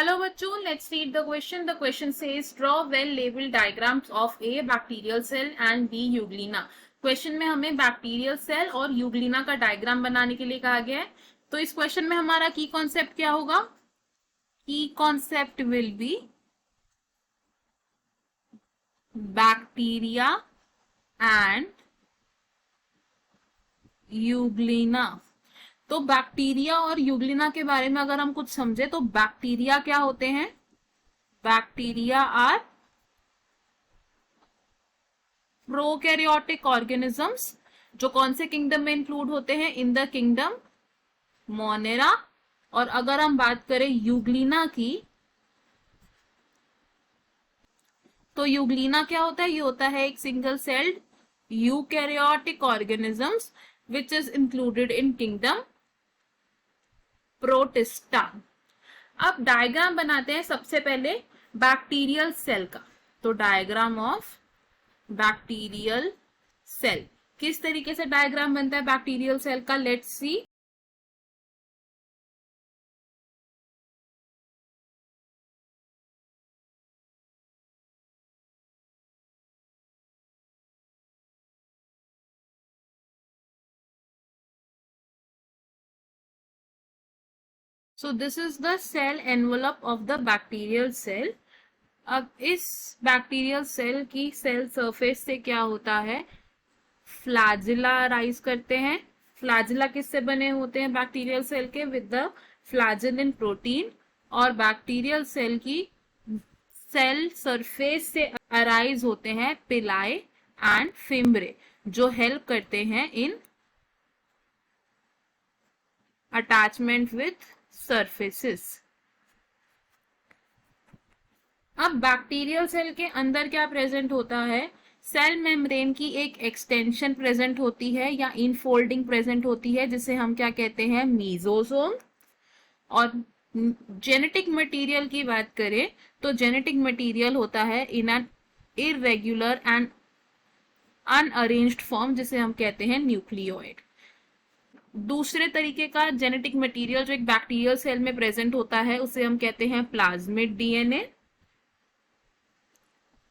Hello bachcho, let's read the question. The question says draw well labeled diagrams of A bacterial cell and B euglena. Question में हमें bacterial cell और Euglena का diagram बनाने के लिए कहा गया है. तो इस क्वेश्चन में हमारा की कॉन्सेप्ट क्या होगा? की concept will be bacteria and Euglena. तो बैक्टीरिया और यूग्लिना के बारे में अगर हम कुछ समझे तो बैक्टीरिया क्या होते हैं? बैक्टीरिया आर प्रोकैरियोटिक ऑर्गेनिजम्स जो कौन से किंगडम में इंक्लूड होते हैं? In the kingdom Monera. और अगर हम बात करें यूग्लिना की तो यूग्लिना क्या होता है? ये होता है एक single celled eukaryotic organisms which is included in kingdom protista. अब डायग्राम बनाते हैं सबसे पहले बैक्टीरियल सेल का. तो डायग्राम ऑफ बैक्टीरियल सेल, किस तरीके से डायग्राम बनता है बैक्टीरियल सेल का? Let's see. So this is the cell envelope of the bacterial cell. अब इस बैक्टीरियल सेल की सेल सरफेस से क्या होता है? फ्लैजिला राइज करते हैं. फ्लैजिला किससे बने होते हैं बैक्टीरियल सेल के? With the flagellin protein. और बैक्टीरियल सेल की सेल सरफेस से अराइज होते हैं पिलाई एंड फिम्ब्रे जो हेल्प करते हैं इन अटैचमेंट विथ सरफेसेस. अब बैक्टीरियल सेल के अंदर क्या प्रेजेंट होता है? सेल मेम्ब्रेन की एक एक्सटेंशन प्रेजेंट होती है या इनफोल्डिंग प्रेजेंट होती है जिसे हम क्या कहते हैं? मीजोसोम. और जेनेटिक मटेरियल की बात करें तो जेनेटिक मटेरियल होता है in an irregular and unarranged form जिसे हम कहते हैं न्यूक्लियोइड. दूसरे तरीके का जेनेटिक मटेरियल जो एक बैक्टीरियल सेल में प्रेजेंट होता है उसे हम कहते हैं प्लाज्मिड डीएनए.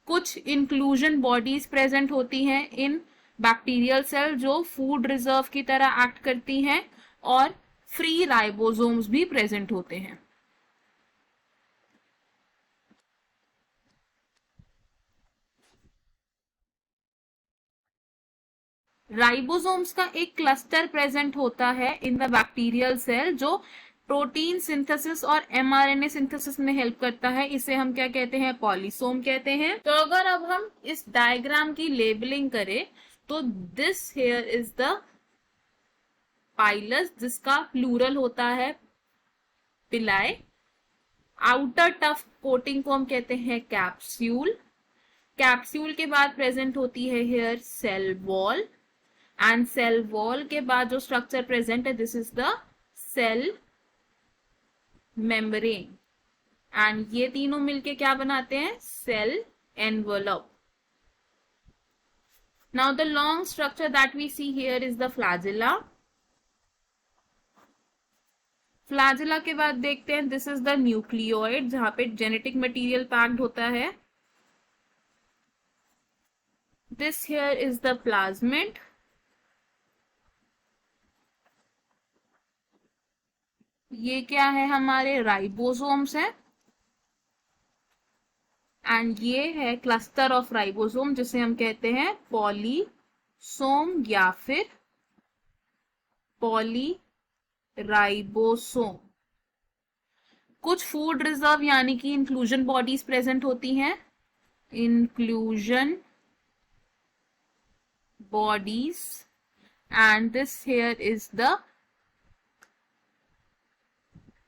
कुछ इंक्लूजन बॉडीज प्रेजेंट होती हैं इन बैक्टीरियल सेल जो फूड रिजर्व की तरह एक्ट करती हैं. और फ्री राइबोसोम्स भी प्रेजेंट होते हैं. राइबोसोम्स का एक क्लस्टर प्रेजेंट होता है इन द बैक्टीरियल सेल जो प्रोटीन सिंथेसिस और एमआरएनए सिंथेसिस में हेल्प करता है. इसे हम क्या कहते हैं? पॉलीसोम कहते हैं. तो अगर अब हम इस डायग्राम की लेबलिंग करें तो this here is the pilus जिसका प्लूरल होता है पिलाई. आउटर टफ कोटिंग को हम कहते हैं कैप्सूल. कैप्सूल के बाद प्रेजेंट होती है here cell wall. And cell wall के बाद जो स्ट्रक्चर प्रेजेंट है this is the cell membrane. And ये तीनों मिलके क्या बनाते हैं? Cell envelope. Now the long structure that we see here is the flagella. Flagella के बाद देखते हैं दिस इज द न्यूक्लियोइड जहां पे जेनेटिक मटेरियल पैक्ड होता है. This here is the plasmid. ये क्या है? हमारे राइबोसोम्स हैं. एंड ये है क्लस्टर ऑफ राइबोसोम जिसे हम कहते हैं पॉलीसोम या फिर पॉलीराइबोसोम. कुछ फूड रिजर्व यानी कि इंक्लूजन बॉडीज प्रेजेंट होती हैं. Inclusion bodies and this here is the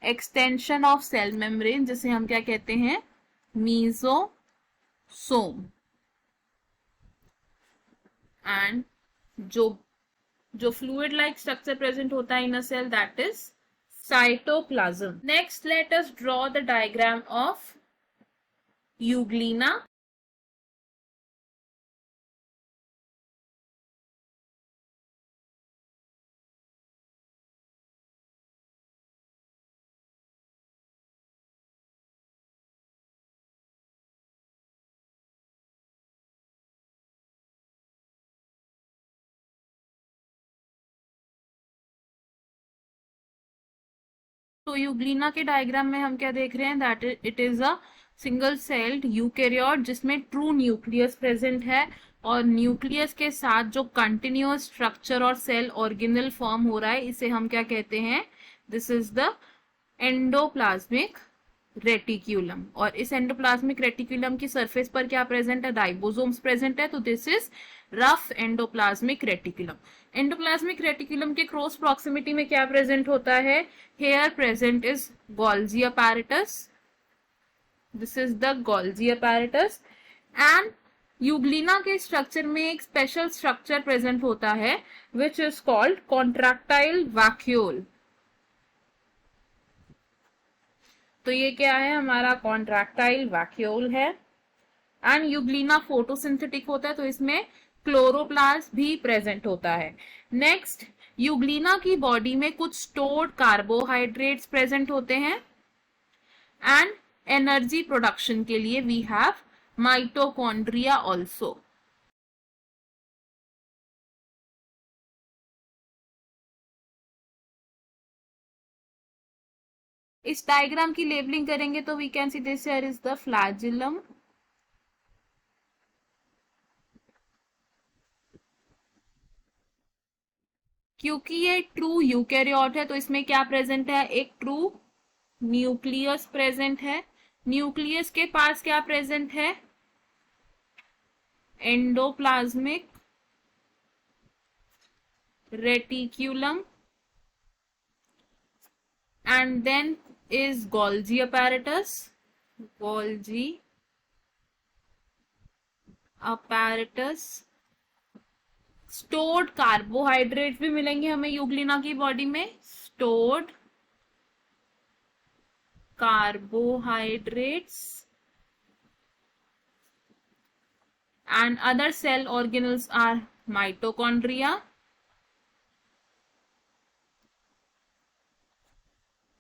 extension of cell membrane जिसे हम क्या कहते हैं? मीजोसोम. एंड जो फ्लूइड लाइक स्ट्रक्चर प्रेजेंट होता है in a cell that is cytoplasm. Next let us draw the diagram of euglena. तो euglena के डायग्राम में हम क्या देख रहे हैं, that it is a single celled eukaryote जिसमें ट्रू न्यूक्लियस प्रेजेंट है, और न्यूक्लियस के साथ जो कंटिन्यूअस स्ट्रक्चर और सेल ऑर्गेनल फॉर्म हो रहा है इसे हम क्या कहते हैं, this is the endoplasmic reticulum. और इस एंडोप्लाज्मिक रेटिक्यूलम की सरफेस पर क्या प्रेजेंट है, राइबोसोम्स प्रेजेंट है, तो this is rough endoplasmic reticulum. Endoplasmic reticulum के क्रॉस प्रॉक्सिमिटी में क्या प्रेजेंट होता है, here present is Golgi apparatus, this is the Golgi apparatus. And euglena के स्ट्रक्चर में एक स्पेशल स्ट्रक्चर प्रेजेंट होता है which is called contractile vacuole. तो ये क्या है, हमारा कॉन्ट्रैक्टाइल वैक्यूल है। एंड यूग्लिना फोटोसिंथेटिक होता है, तो इसमें क्लोरोप्लास्ट भी प्रेजेंट होता है। नेक्स्ट, यूग्लिना की बॉडी में कुछ स्टोर्ड कार्बोहाइड्रेट्स प्रेजेंट होते हैं। एंड एनर्जी प्रोडक्शन के लिए वी हैव माइटोकॉन्ड्रिया ऑल्सो। इस डायग्राम की लेबलिंग करेंगे तो we can see this here is the flagellum, क्योंकि ये ट्रू यूकैरियोट है तो इसमें क्या प्रेजेंट है, एक ट्रू न्यूक्लियस प्रेजेंट है। न्यूक्लियस के पास क्या प्रेजेंट है, endoplasmic reticulum, and then is Golgi apparatus, Golgi apparatus। Stored carbohydrate भी मिलेंगे हमें यूग्लिना की बॉडी में, stored carbohydrates. and other cell organelles are mitochondria,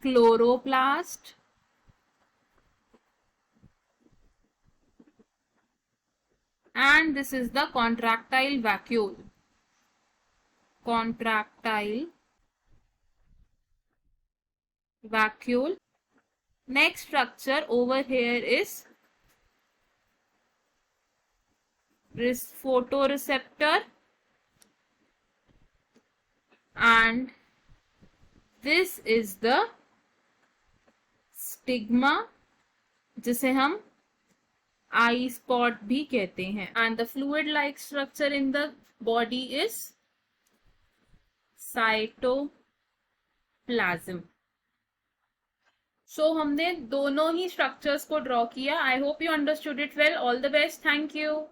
chloroplast, and this is the contractile vacuole, contractile vacuole। Next structure over here is photoreceptor, and this is the stigma जिसे हम आई spot भी कहते हैं। And the fluid like structure in the body is cytoplasm. So हमने दोनों ही structures को draw किया। I hope you understood it well. All the best, thank you.